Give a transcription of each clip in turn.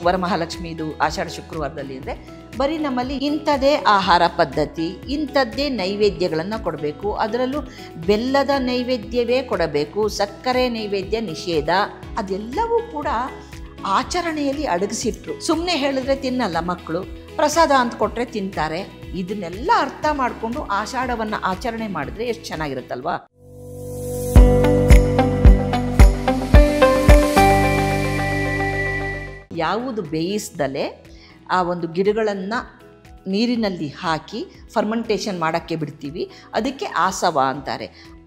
ವರಮಹಾಲಕ್ಷ್ಮಿದು ಆಷಾಢ ಶುಕ್ರವಾರದಲ್ಲಿ ಅಂದರೆ ಬರೀ ನಮ್ಮಲ್ಲಿ ಇಂಥದ್ದೇ ಆಹಾರ ಪದ್ಧತಿ, ಇಂಥದ್ದೇ ನೈವೇದ್ಯಗಳನ್ನು ಕೊಡಬೇಕು, ಅದರಲ್ಲೂ ಬೆಲ್ಲದ ನೈವೇದ್ಯವೇ ಕೊಡಬೇಕು, ಸಕ್ಕರೆ ನೈವೇದ್ಯ ನಿಷೇಧ, ಅದೆಲ್ಲವೂ ಕೂಡ ಆಚರಣೆಯಲ್ಲಿ ಅಡಗಿಸಿಟ್ರು. ಸುಮ್ಮನೆ ಹೇಳಿದ್ರೆ ತಿನ್ನಲ್ಲ ಮಕ್ಕಳು, ಪ್ರಸಾದ ಅಂತ ಕೊಟ್ಟರೆ ತಿಂತಾರೆ. ಇದನ್ನೆಲ್ಲ ಅರ್ಥ ಮಾಡಿಕೊಂಡು ಆಷಾಢವನ್ನು ಆಚರಣೆ ಮಾಡಿದ್ರೆ ಎಷ್ಟು ಚೆನ್ನಾಗಿರುತ್ತಲ್ವಾ. ಯಾವುದು ಬೇಯಿಸ್ದಲೇ ಆ ಒಂದು ಗಿಡಗಳನ್ನು ನೀರಿನಲ್ಲಿ ಹಾಕಿ ಫರ್ಮೆಂಟೇಷನ್ ಮಾಡೋಕ್ಕೆ ಬಿಡ್ತೀವಿ, ಅದಕ್ಕೆ ಆಸವ ಅಂತಾರೆ.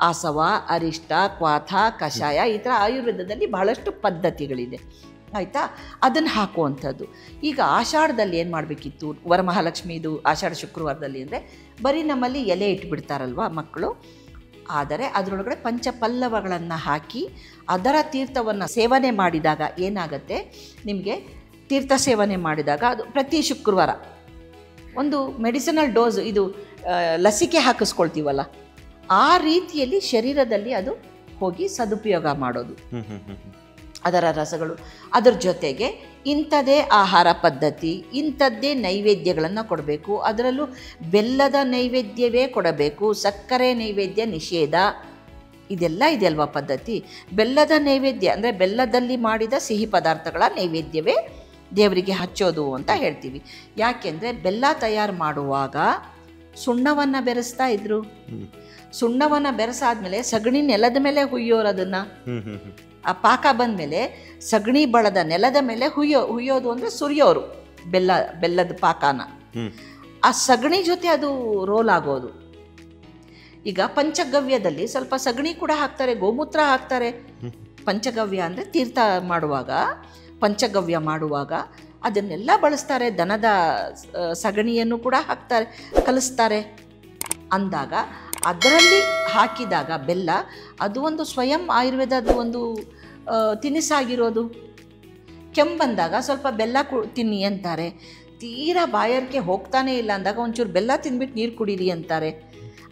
ಆಸವ, ಅರಿಷ್ಟ, ಕ್ವಾಥ, ಕಷಾಯ, ಈ ಥರ ಆಯುರ್ವೇದದಲ್ಲಿ ಬಹಳಷ್ಟು ಪದ್ಧತಿಗಳಿದೆ, ಆಯಿತಾ. ಅದನ್ನು ಹಾಕುವಂಥದ್ದು. ಈಗ ಆಷಾಢದಲ್ಲಿ ಏನು ಮಾಡಬೇಕಿತ್ತು, ವರಮಹಾಲಕ್ಷ್ಮಿದು ಆಷಾಢ ಶುಕ್ರವಾರದಲ್ಲಿ ಅಂದರೆ ಬರೀ ನಮ್ಮಲ್ಲಿ ಎಲೆ ಇಟ್ಬಿಡ್ತಾರಲ್ವ ಮಕ್ಕಳು, ಆದರೆ ಅದರೊಳಗಡೆ ಪಂಚಪಲ್ಲವಗಳನ್ನು ಹಾಕಿ ಅದರ ತೀರ್ಥವನ್ನು ಸೇವನೆ ಮಾಡಿದಾಗ ಏನಾಗುತ್ತೆ, ನಿಮಗೆ ತೀರ್ಥ ಸೇವನೆ ಮಾಡಿದಾಗ ಅದು ಪ್ರತಿ ಶುಕ್ರವಾರ ಒಂದು ಮೆಡಿಸಿನಲ್ ಡೋಸ್, ಇದು ಲಸಿಕೆ ಹಾಕಿಸ್ಕೊಳ್ತೀವಲ್ಲ ಆ ರೀತಿಯಲ್ಲಿ ಶರೀರದಲ್ಲಿ ಅದು ಹೋಗಿ ಸದುಪಯೋಗ ಮಾಡೋದು ಅದರ ರಸಗಳು. ಅದರ ಜೊತೆಗೆ ಇಂಥದ್ದೇ ಆಹಾರ ಪದ್ಧತಿ, ಇಂಥದ್ದೇ ನೈವೇದ್ಯಗಳನ್ನು ಕೊಡಬೇಕು, ಅದರಲ್ಲೂ ಬೆಲ್ಲದ ನೈವೇದ್ಯವೇ ಕೊಡಬೇಕು, ಸಕ್ಕರೆ ನೈವೇದ್ಯ ನಿಷೇಧ, ಇದೆಲ್ಲ ಇದೆಯಲ್ವಾ ಪದ್ಧತಿ. ಬೆಲ್ಲದ ನೈವೇದ್ಯ ಅಂದರೆ ಬೆಲ್ಲದಲ್ಲಿ ಮಾಡಿದ ಸಿಹಿ ಪದಾರ್ಥಗಳ ನೈವೇದ್ಯವೇ ದೇವರಿಗೆ ಹಚ್ಚೋದು ಅಂತ ಹೇಳ್ತೀವಿ. ಯಾಕೆಂದರೆ ಬೆಲ್ಲ ತಯಾರು ಮಾಡುವಾಗ ಸುಣ್ಣವನ್ನು ಬೆರೆಸ್ತಾ ಇದ್ರು. ಸುಣ್ಣವನ್ನು ಬೆರೆಸಾದ್ಮೇಲೆ ಸಗಣಿ ನೆಲದ ಮೇಲೆ ಹುಯ್ಯೋರು ಅದನ್ನು. ಆ ಪಾಕ ಬಂದಮೇಲೆ ಸಗಣಿ ಬಳದ ನೆಲದ ಮೇಲೆ ಹುಯ್ಯೋದು ಅಂದರೆ ಸುರಿಯೋರು ಬೆಲ್ಲದ ಪಾಕನ. ಆ ಸಗಣಿ ಜೊತೆ ಅದು ರೋಲ್ ಆಗೋದು. ಈಗ ಪಂಚಗವ್ಯದಲ್ಲಿ ಸ್ವಲ್ಪ ಸಗಣಿ ಕೂಡ ಹಾಕ್ತಾರೆ, ಗೋಮೂತ್ರ ಹಾಕ್ತಾರೆ. ಪಂಚಗವ್ಯ ಅಂದರೆ ತೀರ್ಥ ಮಾಡುವಾಗ, ಪಂಚಗವ್ಯ ಮಾಡುವಾಗ ಅದನ್ನೆಲ್ಲ ಬಳಸ್ತಾರೆ. ದನದ ಸಗಣಿಯನ್ನು ಕೂಡ ಹಾಕ್ತಾರೆ, ಕಲಿಸ್ತಾರೆ. ಅಂದಾಗ ಅದರಲ್ಲಿ ಹಾಕಿದಾಗ ಬೆಲ್ಲ ಅದು ಒಂದು ಸ್ವಯಂ ಆಯುರ್ವೇದದ ಒಂದು ತಿನಿಸಾಗಿರೋದು. ಕೆಮ್ಮು ಬಂದಾಗ ಸ್ವಲ್ಪ ಬೆಲ್ಲ ತಿನ್ನಿ ಅಂತಾರೆ. ತೀರಾ ಬಾಯಾರಿಕೆ ಹೋಗ್ತಾನೆ ಇಲ್ಲ ಅಂದಾಗ ಒಂಚೂರು ಬೆಲ್ಲ ತಿಂದ್ಬಿಟ್ಟು ನೀರು ಕುಡೀರಿ ಅಂತಾರೆ.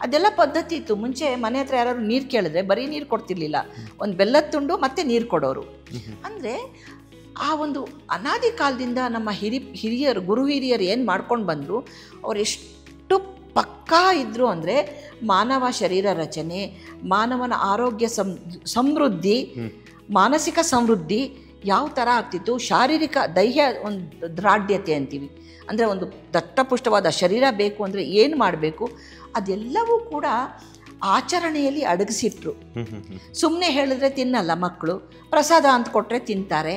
ಅದೆಲ್ಲ ಪದ್ಧತಿ ಇತ್ತು. ಮುಂಚೆ ಮನೆ ಹತ್ರ ಯಾರು ನೀರು ಕೇಳಿದ್ರೆ ಬರೀ ನೀರು ಕೊಡ್ತಿರ್ಲಿಲ್ಲ, ಒಂದು ಬೆಲ್ಲದ ತುಂಡು ಮತ್ತು ನೀರು ಕೊಡೋರು. ಅಂದರೆ ಆ ಒಂದು ಅನಾದಿ ಕಾಲದಿಂದ ನಮ್ಮ ಹಿರಿಯರು, ಗುರು ಹಿರಿಯರು ಏನು ಮಾಡ್ಕೊಂಡು ಬಂದರು, ಅವ್ರು ಎಷ್ಟು ಪಕ್ಕಾ ಇದ್ದರು ಅಂದರೆ ಮಾನವ ಶರೀರ ರಚನೆ, ಮಾನವನ ಆರೋಗ್ಯ ಸಮೃದ್ಧಿ, ಮಾನಸಿಕ ಸಮೃದ್ಧಿ ಯಾವ ಥರ ಆಗ್ತಿತ್ತು. ಶಾರೀರಿಕ ದೈಹ್ಯ ಒಂದು ದಾರ್ಢ್ಯತೆ ಅಂತೀವಿ, ಅಂದರೆ ಒಂದು ದಟ್ಟಪುಷ್ಟವಾದ ಶರೀರ ಬೇಕು ಅಂದರೆ ಏನು ಮಾಡಬೇಕು, ಅದೆಲ್ಲವೂ ಕೂಡ ಆಚರಣೆಯಲ್ಲಿ ಅಡಗಿಸಿಟ್ರು. ಸುಮ್ಮನೆ ಹೇಳಿದ್ರೆ ತಿನ್ನಲ್ಲ ಮಕ್ಕಳು, ಪ್ರಸಾದ ಅಂತ ಕೊಟ್ಟರೆ ತಿಂತಾರೆ.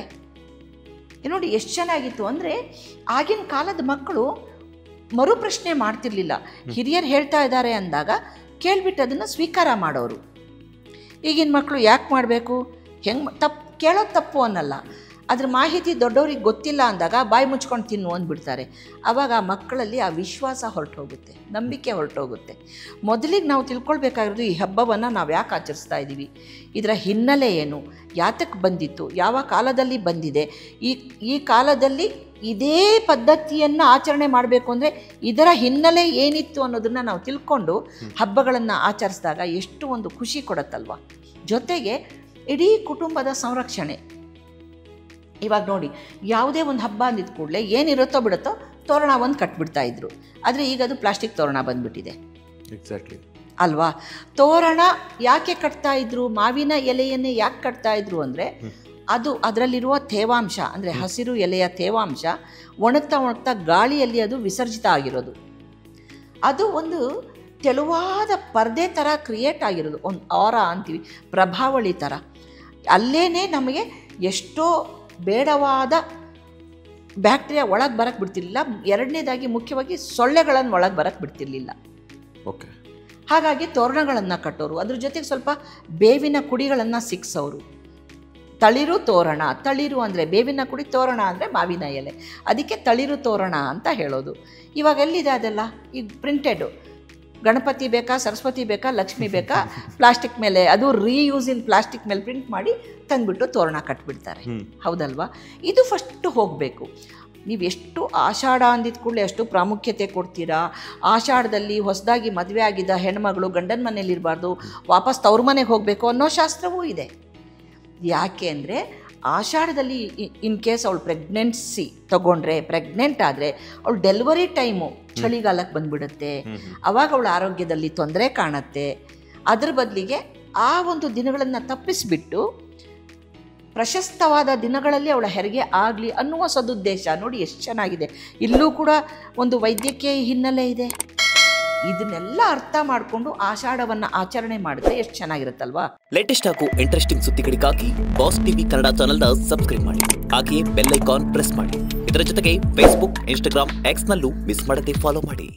ನೋಡಿ ಎಷ್ಟು ಚೆನ್ನಾಗಿತ್ತು ಅಂದರೆ ಆಗಿನ ಕಾಲದ ಮಕ್ಕಳು ಮರುಪ್ರಶ್ನೆ ಮಾಡ್ತಿರ್ಲಿಲ್ಲ. ಹಿರಿಯರು ಹೇಳ್ತಾ ಇದ್ದಾರೆ ಅಂದಾಗ ಕೇಳಿಬಿಟ್ಟು ಅದನ್ನು ಸ್ವೀಕಾರ ಮಾಡೋರು. ಈಗಿನ ಮಕ್ಕಳು ಯಾಕೆ ಮಾಡಬೇಕು, ಹೆಂಗೆ ಕೇಳೋದು ತಪ್ಪು ಅನ್ನಲ್ಲ, ಅದ್ರ ಮಾಹಿತಿ ದೊಡ್ಡವ್ರಿಗೆ ಗೊತ್ತಿಲ್ಲ ಅಂದಾಗ ಬಾಯಿ ಮುಚ್ಕೊಂಡು ತಿನ್ನು ಅಂದ್ಬಿಡ್ತಾರೆ. ಆವಾಗ ಆ ಮಕ್ಕಳಲ್ಲಿ ಆ ವಿಶ್ವಾಸ ಹೊರಟೋಗುತ್ತೆ, ನಂಬಿಕೆ ಹೊರಟೋಗುತ್ತೆ. ಮೊದಲಿಗೆ ನಾವು ತಿಳ್ಕೊಳ್ಬೇಕಾಗಿರೋದು ಈ ಹಬ್ಬವನ್ನು ನಾವು ಯಾಕೆ ಆಚರಿಸ್ತಾ ಇದ್ದೀವಿ, ಇದರ ಹಿನ್ನೆಲೆ ಏನು, ಯಾತಕ್ಕೆ ಬಂದಿತ್ತು, ಯಾವ ಕಾಲದಲ್ಲಿ ಬಂದಿದೆ, ಈ ಕಾಲದಲ್ಲಿ ಇದೇ ಪದ್ಧತಿಯನ್ನು ಆಚರಣೆ ಮಾಡಬೇಕು ಅಂದರೆ ಇದರ ಹಿನ್ನೆಲೆ ಏನಿತ್ತು ಅನ್ನೋದನ್ನು ನಾವು ತಿಳ್ಕೊಂಡು ಹಬ್ಬಗಳನ್ನು ಆಚರಿಸಿದಾಗ ಎಷ್ಟು ಒಂದು ಖುಷಿ ಕೊಡುತ್ತಲ್ವ. ಜೊತೆಗೆ ಇಡೀ ಕುಟುಂಬದ ಸಂರಕ್ಷಣೆ. ಇವಾಗ ನೋಡಿ, ಯಾವುದೇ ಒಂದು ಹಬ್ಬ ಅಂದಿದ್ದ ಕೂಡಲೇ ಏನಿರುತ್ತೋ ಬಿಡುತ್ತೋ ತೋರಣ ಒಂದು ಕಟ್ಬಿಡ್ತಾ ಇದ್ರು. ಆದರೆ ಈಗ ಅದು ಪ್ಲಾಸ್ಟಿಕ್ ತೋರಣ ಬಂದುಬಿಟ್ಟಿದೆ. ಎಕ್ಸಾಕ್ಟ್ಲಿ ಅಲ್ವಾ. ತೋರಣ ಯಾಕೆ ಕಟ್ತಾ ಇದ್ರು, ಮಾವಿನ ಎಲೆಯನ್ನೇ ಯಾಕೆ ಕಟ್ತಾ ಇದ್ರು ಅಂದರೆ ಅದು ಅದರಲ್ಲಿರುವ ತೇವಾಂಶ, ಅಂದರೆ ಹಸಿರು ಎಲೆಯ ತೇವಾಂಶ ಒಣಗ್ತಾ ಗಾಳಿಯಲ್ಲಿ ಅದು ವಿಸರ್ಜಿತ ಆಗಿರೋದು. ಅದು ಒಂದು ತೆಳುವಾದ ಪರ್ದೆ ಥರ ಕ್ರಿಯೇಟ್ ಆಗಿರೋದು, ಒಂದು ಆರಾ ಅಂತೀವಿ, ಪ್ರಭಾವಳಿ ಥರ. ಅಲ್ಲೇ ನಮಗೆ ಎಷ್ಟೋ ಬೇಡವಾದ ಬ್ಯಾಕ್ಟೀರಿಯಾ ಒಳಗೆ ಬರಕ್ಕೆ ಬಿಡ್ತಿರ್ಲಿಲ್ಲ. ಎರಡನೇದಾಗಿ ಮುಖ್ಯವಾಗಿ ಸೊಳ್ಳೆಗಳನ್ನು ಒಳಗೆ ಬರಕ್ಕೆ ಬಿಡ್ತಿರ್ಲಿಲ್ಲ. ಓಕೆ. ಹಾಗಾಗಿ ತೋರಣಗಳನ್ನು ಕಟ್ಟೋರು, ಅದ್ರ ಜೊತೆಗೆ ಸ್ವಲ್ಪ ಬೇವಿನ ಕುಡಿಗಳನ್ನು ಸಿಕ್ಸೋರು. ತಳಿರು ತೋರಣ, ತಳಿರು ಅಂದರೆ ಬೇವಿನ ಕುಡಿ, ತೋರಣ ಅಂದರೆ ಮಾವಿನ ಎಲೆ, ಅದಕ್ಕೆ ತಳಿರು ತೋರಣ ಅಂತ ಹೇಳೋದು. ಇವಾಗ ಎಲ್ಲಿದೆ ಅದೆಲ್ಲ, ಈಗ ಪ್ರಿಂಟೆಡು ಗಣಪತಿ ಬೇಕಾ, ಸರಸ್ವತಿ ಬೇಕಾ, ಲಕ್ಷ್ಮಿ ಬೇಕಾ, ಪ್ಲಾಸ್ಟಿಕ್ ಮೇಲೆ, ಅದು ರೀಯೂಸ್ ಇನ್ ಪ್ಲಾಸ್ಟಿಕ್ ಮೇಲೆ ಪ್ರಿಂಟ್ ಮಾಡಿ ತಂದುಬಿಟ್ಟು ತೋರಣ ಕಟ್ಬಿಡ್ತಾರೆ. ಹೌದಲ್ವಾ. ಇದು ಫಸ್ಟು ಹೋಗಬೇಕು. ನೀವು ಎಷ್ಟು ಆಷಾಢ ಅಂದಿದ್ದ ಕೂಡಲೇ ಎಷ್ಟು ಪ್ರಾಮುಖ್ಯತೆ ಕೊಡ್ತೀರಾ. ಆಷಾಢದಲ್ಲಿ ಹೊಸದಾಗಿ ಮದುವೆ ಆಗಿದ್ದ ಹೆಣ್ಮಗಳು ಗಂಡನ ಮನೇಲಿರಬಾರ್ದು, ವಾಪಸ್ ತವ್ರ ಮನೆಗೆ ಹೋಗಬೇಕು ಅನ್ನೋ ಶಾಸ್ತ್ರವೂ ಇದೆ. ಯಾಕೆ ಅಂದರೆ ಆಷಾಢದಲ್ಲಿ ಇನ್ ಕೇಸ್ ಅವಳು ಪ್ರೆಗ್ನೆನ್ಸಿ ತಗೊಂಡ್ರೆ, ಪ್ರೆಗ್ನೆಂಟ್ ಆದರೆ ಅವಳು ಡೆಲಿವರಿ ಟೈಮು ಚಳಿಗಾಲಕ್ಕೆ ಬಂದ್ಬಿಡುತ್ತೆ. ಅವಾಗ ಅವಳ ಆರೋಗ್ಯದಲ್ಲಿ ತೊಂದರೆ ಕಾಣುತ್ತೆ. ಅದ್ರ ಬದಲಿಗೆ ಆ ಒಂದು ದಿನಗಳನ್ನು ತಪ್ಪಿಸಿಬಿಟ್ಟು ಪ್ರಶಸ್ತವಾದ ದಿನಗಳಲ್ಲಿ ಅವಳ ಹೆರಿಗೆ ಆಗಲಿ ಅನ್ನುವ ಸದುದ್ದೇಶ. ನೋಡಿ ಎಷ್ಟು ಚೆನ್ನಾಗಿದೆ. ಇಲ್ಲೂ ಕೂಡ ಒಂದು ವೈದ್ಯಕೀಯ ಹಿನ್ನೆಲೆ ಇದೆ. ಇದನ್ನೆಲ್ಲ ಅರ್ಥ ಮಾಡಿಕೊಂಡು ಆಷಾಢವನ್ನು ಆಚರಣೆ ಮಾಡಿದ್ರೆ ಎಷ್ಟು ಚೆನ್ನಾಗಿರುತ್ತಲ್ವಾ. ಲೇಟೆಸ್ಟ್ ಹಾಗೂ ಇಂಟ್ರೆಸ್ಟಿಂಗ್ ಸುದ್ದಿಗಳಿಗಾಗಿ ಬಾಸ್ ಟಿವಿ ಕನ್ನಡ ಚಾನೆಲ್ನ ಸಬ್ಸ್ಕ್ರೈಬ್ ಮಾಡಿ. ಹಾಗೆಯೇ ಬೆಲ್ ಐಕಾನ್ ಪ್ರೆಸ್ ಮಾಡಿ. ಇದರ ಜೊತೆಗೆ ಫೇಸ್ಬುಕ್, ಇನ್ಸ್ಟಾಗ್ರಾಮ್, ಎಕ್ಸ್ ನಲ್ಲೂ ಮಿಸ್ ಮಾಡದೆ ಫಾಲೋ ಮಾಡಿ.